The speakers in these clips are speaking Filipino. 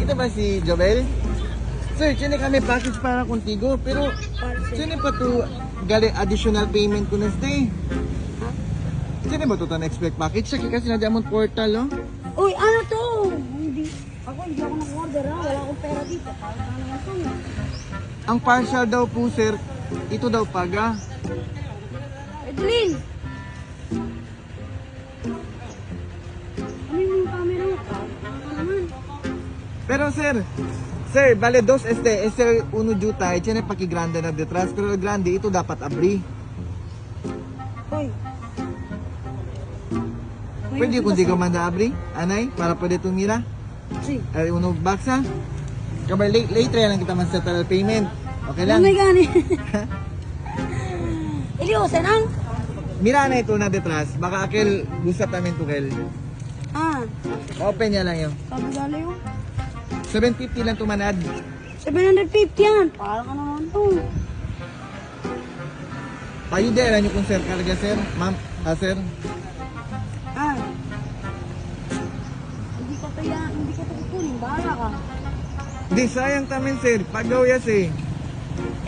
Ito ba si Joel? Sir, sino kami package para contigo, pero sino pa to gali additional payment ko na stay? Sino ba to na-expect package? Siya kasi na diamond portal, oh. Uy, ano to? Hindi ako nag-order ha. Wala akong pera dito. Paano naman to? Ang partial daw po, sir, ito daw paga. Edeline! Ano yung camera mo? Ano naman? Pero sir, vale dos este uno juta, tiene pa ki grande na detrás, pero el grande ito dapat abri. Uy. Pwede kung di ka manda abri, anay, para pwede tumira. Si. Ay, uno baksa. Kabay later lang kita man-settle payment. Okay lang? Ano gani? Iliusan ang? Mira na ito na detrás, baka akil gusat namin tukel. Ah. Open niya lang yun. Sabi gala yun. 750 lang tumanad. 750 yan. Parang ka naman to. Payude, alam nyo kung sir karga sir? Ma'am, sir? Ah. Hindi ko to yan. Hindi ko to kukunin. Bahala ka. Di, sayang tamin sir. Pag-gawyas eh.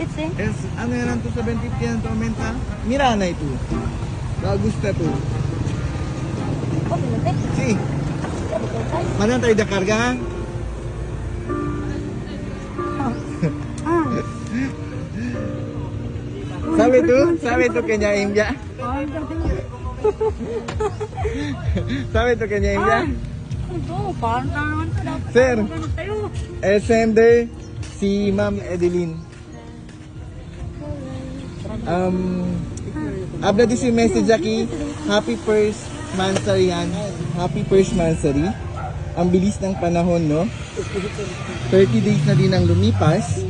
It's eh. Es, ano yan to 750 yan to aumenta? Mira na ito. Gusta to. Oh, pinatay. Si, mana tayo da karga ha? Ah. Sabi to kanya India. Parang dati. Sabi to kanya India. Ito, parang ka naman to. Dapat Sir, ganun tayo. sender si Ma'am Edeline. Abla di si message aki, happy first mansary yan. Happy first mansary. Ang bilis ng panahon, no? 30 days na din ang lumipas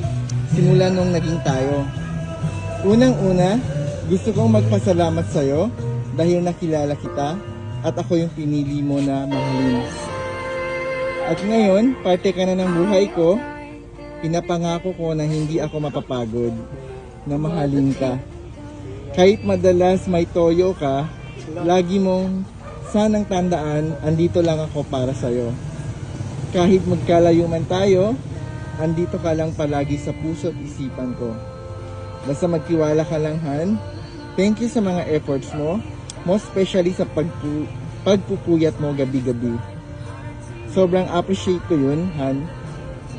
simula nung naging tayo. Unang-una, gusto kong magpasalamat sa'yo dahil nakilala kita at ako yung pinili mo na mahalin. At ngayon, parte ka na ng buhay ko, pinapangako ko na hindi ako mapapagod na mahalin ka. Kahit madalas may toyo ka, lagi mong sanang tandaan, andito lang ako para sa'yo. Kahit magkalayo man tayo, andito ka lang palagi sa puso at isipan ko. Basta magtiwala ka lang, Han. Thank you sa mga efforts mo, most especially sa pagpupuyat mo gabi-gabi. Sobrang appreciate ko yun, Han.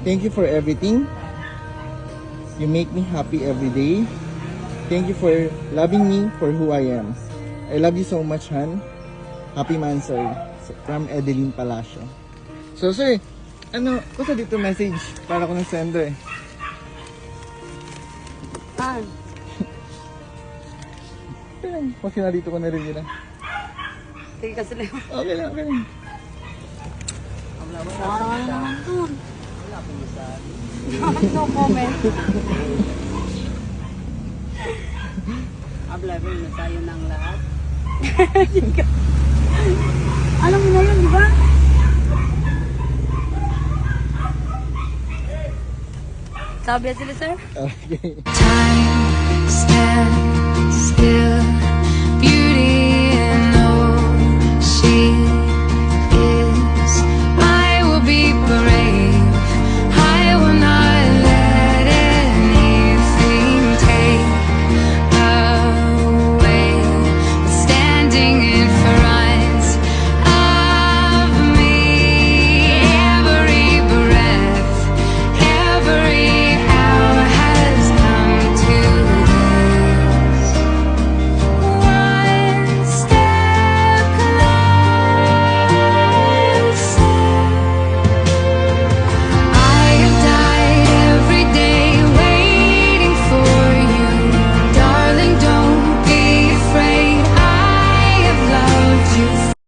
Thank you for everything. You make me happy every day. Thank you for loving me for who I am. I love you so much, Han. Happy Mansary from Edeline Palacio. So sir, ano, kusa dito message para ko na-send eh. Ah. Kasi na dito ko na rin yun. Sige kasi lang. Okay lang, okay lang. Parang ka naman to. No comment. Ablabil na tayo ng lahat. Alam mo na yun, di ba? Sabi sila, sir? Okay. Time stand still, beauty in ocean.